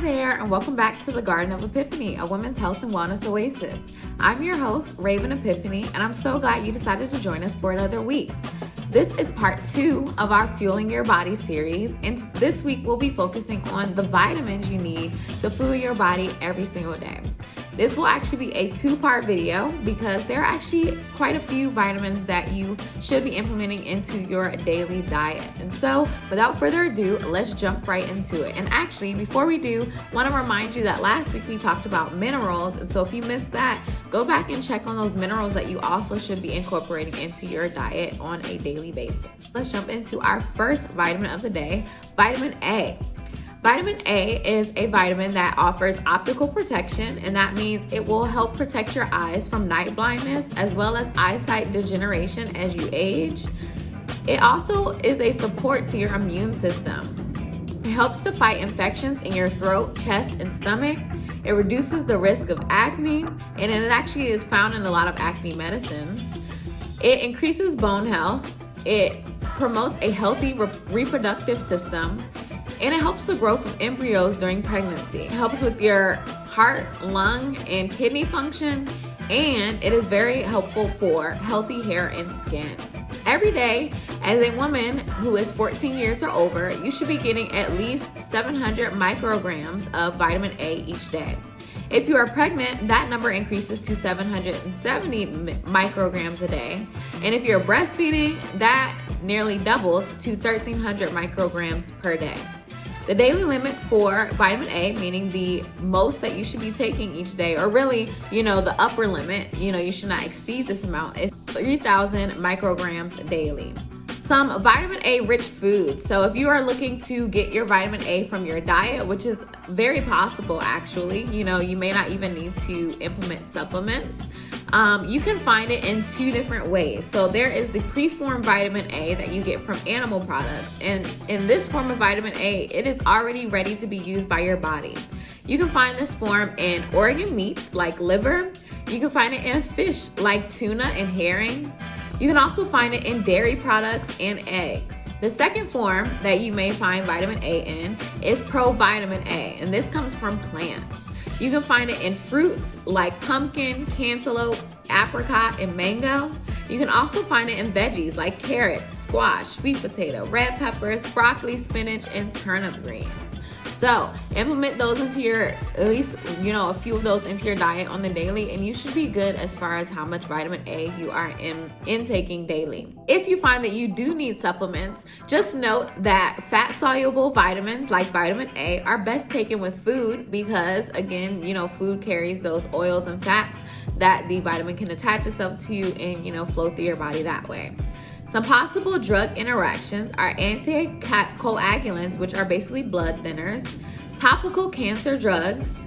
there, and welcome back to the Garden of Epiphany, a women's health and wellness oasis. I'm your host, Raven Epiphany, and I'm so glad you decided to join us for another week. This is part 2 of our Fueling Your Body series, and this week we'll be focusing on the vitamins you need to fuel your body every single day. This will actually be a 2-part video because there are actually quite a few vitamins that you should be implementing into your daily diet. And so without further ado, let's jump right into it. And actually, before we do, I want to remind you that last week we talked about minerals. And so if you missed that, go back and check on those minerals that you also should be incorporating into your diet on a daily basis. Let's jump into our first vitamin of the day, vitamin A. Vitamin A is a vitamin that offers optical protection, and that means it will help protect your eyes from night blindness as well as eyesight degeneration as you age. It also is a support to your immune system. It helps to fight infections in your throat, chest, and stomach. It reduces the risk of acne, and it actually is found in a lot of acne medicines. It increases bone health. It promotes a healthy reproductive system. And it helps the growth of embryos during pregnancy. It helps with your heart, lung, and kidney function, and it is very helpful for healthy hair and skin. Every day, as a woman who is 14 years or over, you should be getting at least 700 micrograms of vitamin A each day. If you are pregnant, that number increases to 770 micrograms a day. And if you're breastfeeding, that nearly doubles to 1,300 micrograms per day. The daily limit for vitamin A, meaning the most that you should be taking each day, or really, the upper limit, you should not exceed this amount, is 3,000 micrograms daily. Some vitamin A rich foods. So if you are looking to get your vitamin A from your diet, which is very possible actually, you may not even need to implement supplements. You can find it in 2 different ways. So there is the preformed vitamin A that you get from animal products. And in this form of vitamin A, it is already ready to be used by your body. You can find this form in organ meats like liver. You can find it in fish like tuna and herring. You can also find it in dairy products and eggs. The second form that you may find vitamin A in is provitamin A, and this comes from plants. You can find it in fruits like pumpkin, cantaloupe, apricot, and mango. You can also find it in veggies like carrots, squash, sweet potato, red peppers, broccoli, spinach, and turnip greens. So implement those into your, at least, a few of those into your diet on the daily, and you should be good as far as how much vitamin A you are intaking daily. If you find that you do need supplements, just note that fat-soluble vitamins like vitamin A are best taken with food because, again, food carries those oils and fats that the vitamin can attach itself to and, flow through your body that way. Some possible drug interactions are anticoagulants, which are basically blood thinners, topical cancer drugs,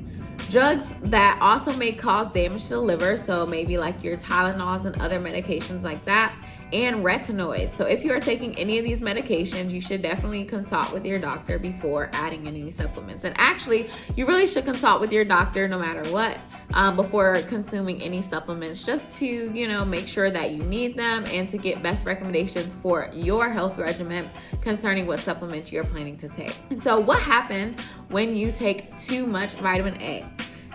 drugs that also may cause damage to the liver, so maybe like your Tylenols and other medications like that, and retinoids. So if you are taking any of these medications, you should definitely consult with your doctor before adding in any supplements. And actually, you really should consult with your doctor no matter what before consuming any supplements, just to, make sure that you need them and to get best recommendations for your health regimen concerning what supplements you're planning to take. And so what happens when you take too much vitamin A?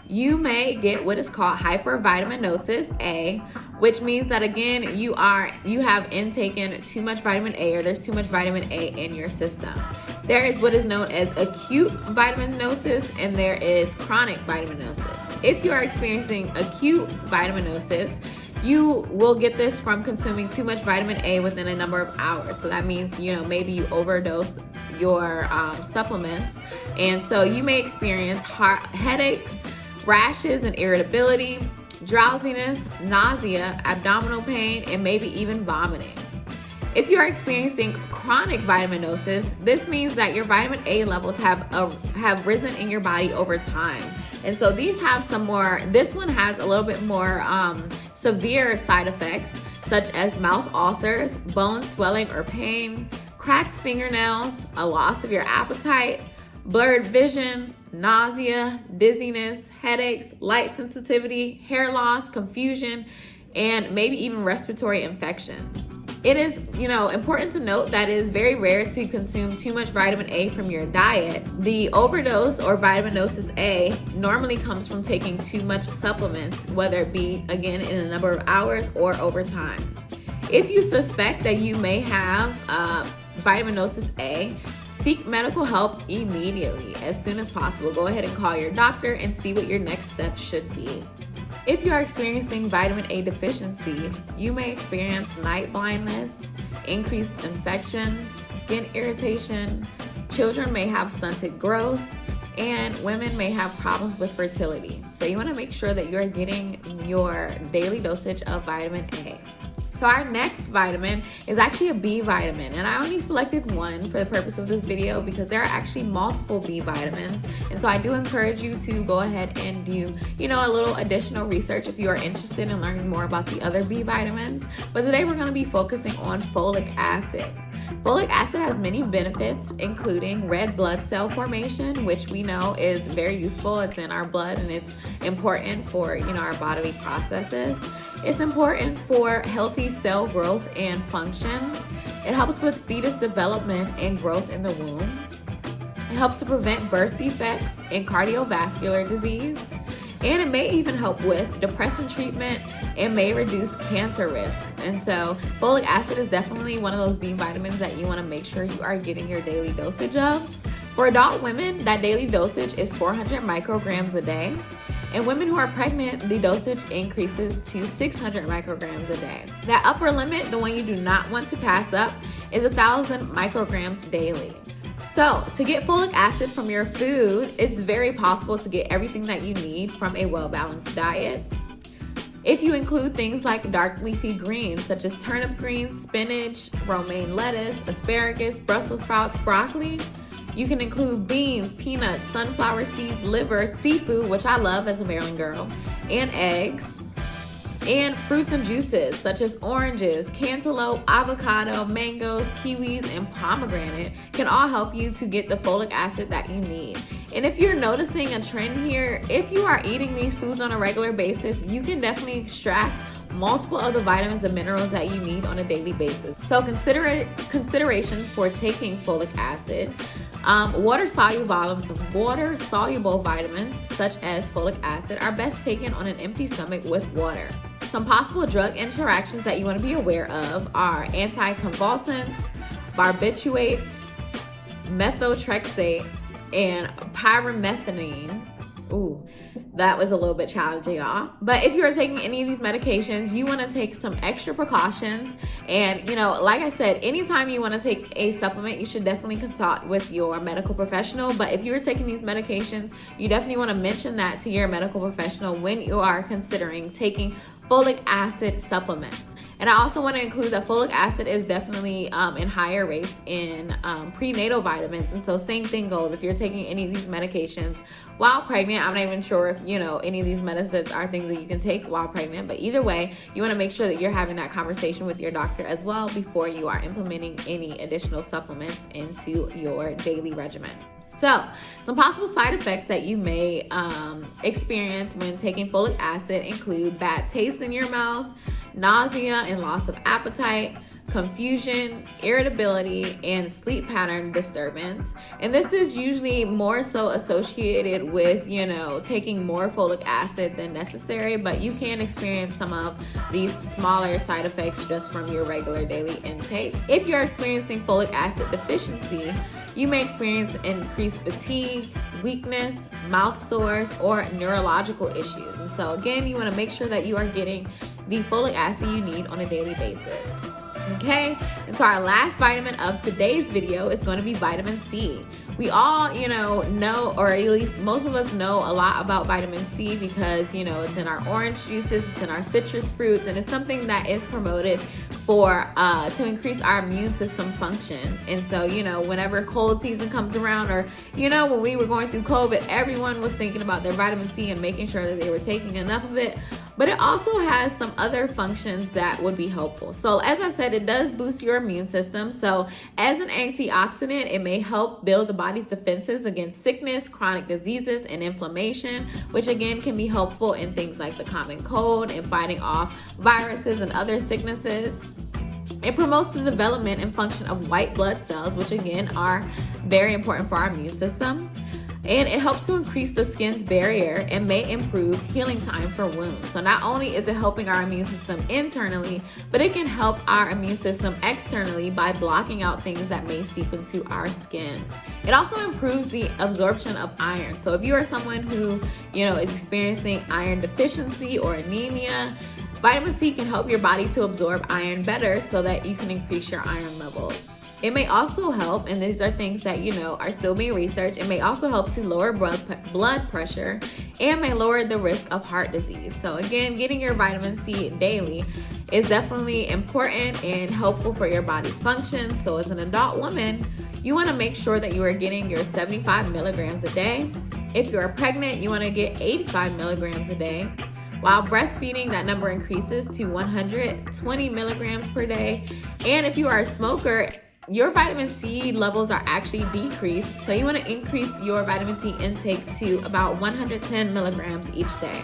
You may get what is called hypervitaminosis A, which means that, again, you have intaken too much vitamin A, or there's too much vitamin A in your system. There is what is known as acute vitaminosis, and there is chronic vitaminosis. If you are experiencing acute vitaminosis, you will get this from consuming too much vitamin A within a number of hours. So that means, maybe you overdose your supplements. And so you may experience headaches, rashes and irritability, drowsiness, nausea, abdominal pain, and maybe even vomiting. If you are experiencing chronic vitaminosis, this means that your vitamin A levels have risen in your body over time. And so these have this one has a little bit more severe side effects, such as mouth ulcers, bone swelling or pain, cracked fingernails, a loss of your appetite, blurred vision, nausea, dizziness, headaches, light sensitivity, hair loss, confusion, and maybe even respiratory infections. It is, important to note that it is very rare to consume too much vitamin A from your diet. The overdose or vitaminosis A normally comes from taking too much supplements, whether it be, again, in a number of hours or over time. If you suspect that you may have vitaminosis A, seek medical help immediately, as soon as possible. Go ahead and call your doctor and see what your next step should be. If you are experiencing vitamin A deficiency, you may experience night blindness, increased infections, skin irritation, children may have stunted growth, and women may have problems with fertility. So you want to make sure that you're getting your daily dosage of vitamin A. So our next vitamin is actually a B vitamin, and I only selected one for the purpose of this video because there are actually multiple B vitamins. And so I do encourage you to go ahead and do, a little additional research if you are interested in learning more about the other B vitamins. But today we're going to be focusing on folic acid. Folic acid has many benefits, including red blood cell formation, which we know is very useful. It's in our blood and it's important for, our bodily processes. It's important for healthy cell growth and function. It helps with fetus development and growth in the womb. It helps to prevent birth defects and cardiovascular disease. And it may even help with depression treatment and may reduce cancer risk. And so folic acid is definitely one of those B vitamins that you want to make sure you are getting your daily dosage of. For adult women, that daily dosage is 400 micrograms a day. And women who are pregnant, the dosage increases to 600 micrograms a day. That upper limit, the one you do not want to pass up, is 1,000 micrograms daily. So to get folic acid from your food, it's very possible to get everything that you need from a well-balanced diet. If you include things like dark leafy greens, such as turnip greens, spinach, romaine lettuce, asparagus, Brussels sprouts, broccoli, you can include beans, peanuts, sunflower seeds, liver, seafood, which I love as a Maryland girl, and eggs, and fruits and juices such as oranges, cantaloupe, avocado, mangoes, kiwis, and pomegranate can all help you to get the folic acid that you need. And if you're noticing a trend here, if you are eating these foods on a regular basis, you can definitely extract multiple of the vitamins and minerals that you need on a daily basis. So considerations for taking folic acid. Water-soluble vitamins such as folic acid are best taken on an empty stomach with water. Some possible drug interactions that you want to be aware of are anticonvulsants, barbiturates, methotrexate, and pyrimethamine. Ooh, that was a little bit challenging, y'all. But if you are taking any of these medications, you want to take some extra precautions. And, like I said, anytime you want to take a supplement, you should definitely consult with your medical professional. But if you're taking these medications, you definitely want to mention that to your medical professional when you are considering taking folic acid supplements. And I also want to include that folic acid is definitely in higher rates in prenatal vitamins. And so same thing goes if you're taking any of these medications while pregnant. I'm not even sure if, any of these medicines are things that you can take while pregnant. But either way, you want to make sure that you're having that conversation with your doctor as well before you are implementing any additional supplements into your daily regimen. So, some possible side effects that you may experience when taking folic acid include bad taste in your mouth, nausea and loss of appetite, confusion, irritability, and sleep pattern disturbance. And this is usually more so associated with, taking more folic acid than necessary, but you can experience some of these smaller side effects just from your regular daily intake. If you're experiencing folic acid deficiency, you may experience increased fatigue, weakness, mouth sores, or neurological issues. And so again, you want to make sure that you are getting the folic acid you need on a daily basis. Okay, and so our last vitamin of today's video is going to be vitamin C. We all, know, or at least most of us know a lot about vitamin C because, it's in our orange juices, it's in our citrus fruits, and it's something that is promoted for to increase our immune system function. And so, whenever cold season comes around, or, when we were going through COVID, everyone was thinking about their vitamin C and making sure that they were taking enough of it. But it also has some other functions that would be helpful. So as I said, it does boost your immune system. So as an antioxidant, it may help build the body's defenses against sickness, chronic diseases, and inflammation, which again can be helpful in things like the common cold and fighting off viruses and other sicknesses. It promotes the development and function of white blood cells, which again are very important for our immune system. And it helps to increase the skin's barrier and may improve healing time for wounds. So not only is it helping our immune system internally, but it can help our immune system externally by blocking out things that may seep into our skin. It also improves the absorption of iron. So if you are someone who, is experiencing iron deficiency or anemia, vitamin C can help your body to absorb iron better so that you can increase your iron levels. It may also help, and these are things that are still being researched, it may also help to lower blood pressure and may lower the risk of heart disease. So again, getting your vitamin C daily is definitely important and helpful for your body's function. So as an adult woman, you want to make sure that you are getting your 75 milligrams a day. If you're pregnant, you want to get 85 milligrams a day. While breastfeeding, that number increases to 120 milligrams per day. And if you are a smoker, your vitamin C levels are actually decreased. So you want to increase your vitamin C intake to about 110 milligrams each day.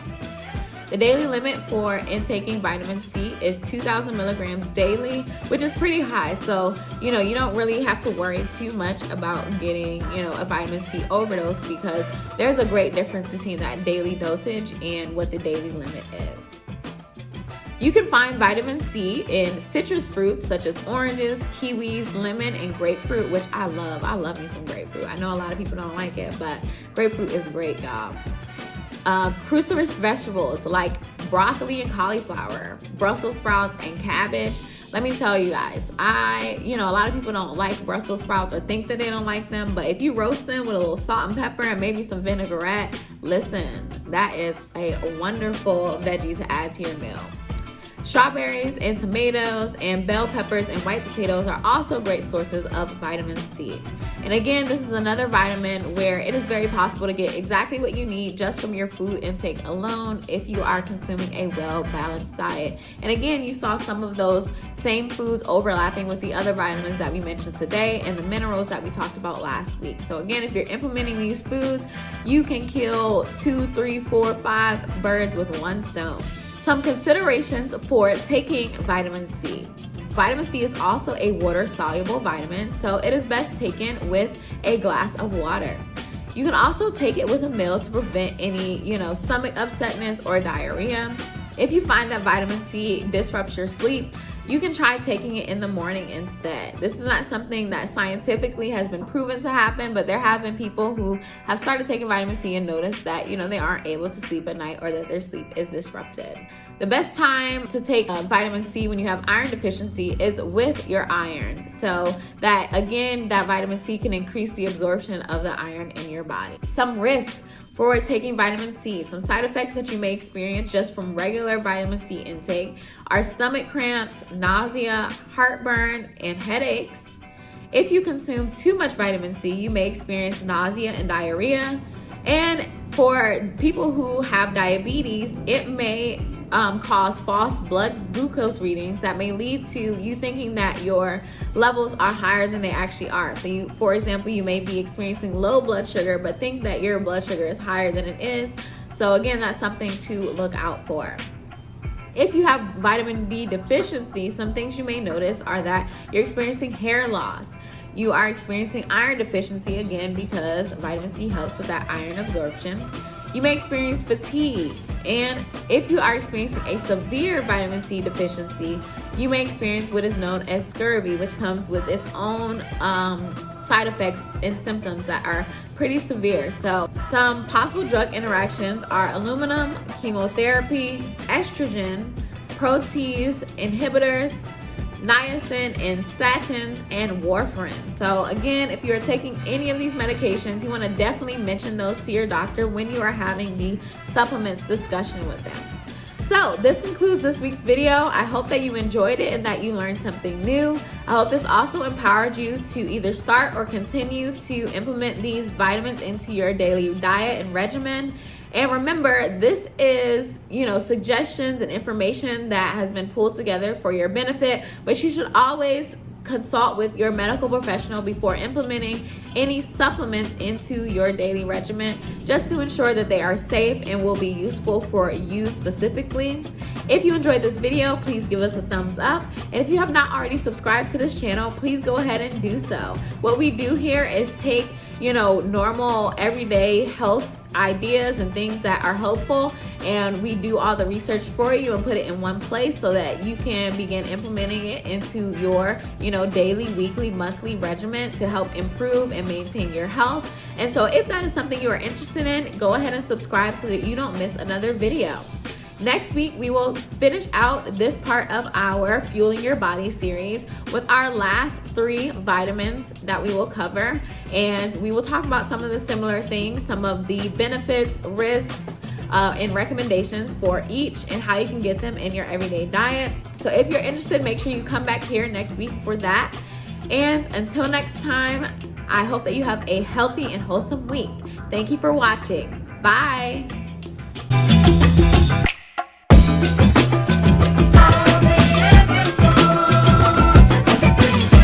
The daily limit for intaking vitamin C is 2,000 milligrams daily, which is pretty high. So, you don't really have to worry too much about getting, a vitamin C overdose, because there's a great difference between that daily dosage and what the daily limit is. You can find vitamin C in citrus fruits such as oranges, kiwis, lemon, and grapefruit, which I love. I love me some grapefruit. I know a lot of people don't like it, but grapefruit is great, y'all. Cruciferous vegetables like broccoli and cauliflower, Brussels sprouts and cabbage. Let me tell you guys, a lot of people don't like Brussels sprouts or think that they don't like them, but if you roast them with a little salt and pepper and maybe some vinaigrette, listen, that is a wonderful veggie to add to your meal. Strawberries and tomatoes and bell peppers and white potatoes are also great sources of vitamin C. And again, this is another vitamin where it is very possible to get exactly what you need just from your food intake alone if you are consuming a well-balanced diet. And again, you saw some of those same foods overlapping with the other vitamins that we mentioned today and the minerals that we talked about last week. So again, if you're implementing these foods, you can kill 2, 3, 4, 5 birds with one stone. Some considerations for taking vitamin C. Vitamin C is also a water-soluble vitamin, so it is best taken with a glass of water. You can also take it with a meal to prevent any, stomach upsetness or diarrhea. If you find that vitamin C disrupts your sleep, you can try taking it in the morning instead. This is not something that scientifically has been proven to happen, but there have been people who have started taking vitamin C and noticed that, they aren't able to sleep at night or that their sleep is disrupted. The best time to take vitamin C when you have iron deficiency is with your iron. So that, again, that vitamin C can increase the absorption of the iron in your body. Some risk for taking vitamin C. Some side effects that you may experience just from regular vitamin C intake are stomach cramps, nausea, heartburn, and headaches. If you consume too much vitamin C, you may experience nausea and diarrhea. And for people who have diabetes, it may cause false blood glucose readings that may lead to you thinking that your levels are higher than they actually are. So for example, you may be experiencing low blood sugar, but think that your blood sugar is higher than it is. So again, that's something to look out for. If you have vitamin B deficiency, some things you may notice are that you're experiencing hair loss. You are experiencing iron deficiency, again, because vitamin C helps with that iron absorption. You may experience fatigue. And if you are experiencing a severe vitamin C deficiency, you may experience what is known as scurvy, which comes with its own side effects and symptoms that are pretty severe. So some possible drug interactions are aluminum, chemotherapy, estrogen, protease inhibitors, niacin and statins, and warfarin. So again, if you're taking any of these medications, you want to definitely mention those to your doctor when you are having the supplements discussion with them. So this concludes this week's video. I hope that you enjoyed it and that you learned something new. I hope this also empowered you to either start or continue to implement these vitamins into your daily diet and regimen. And remember, this is, suggestions and information that has been pulled together for your benefit, but you should always consult with your medical professional before implementing any supplements into your daily regimen, just to ensure that they are safe and will be useful for you specifically. If you enjoyed this video, please give us a thumbs up. And if you have not already subscribed to this channel, please go ahead and do so. What we do here is take, normal everyday health ideas and things that are helpful, and we do all the research for you and put it in one place so that you can begin implementing it into your daily, weekly, monthly regimen to help improve and maintain your health. And so if that is something you are interested in, go ahead and subscribe so that you don't miss another video. Next week, we will finish out this part of our Fueling Your Body series with our last 3 vitamins that we will cover. And we will talk about some of the similar things, some of the benefits, risks, and recommendations for each, and how you can get them in your everyday diet. So if you're interested, make sure you come back here next week for that. And until next time, I hope that you have a healthy and wholesome week. Thank you for watching. Bye.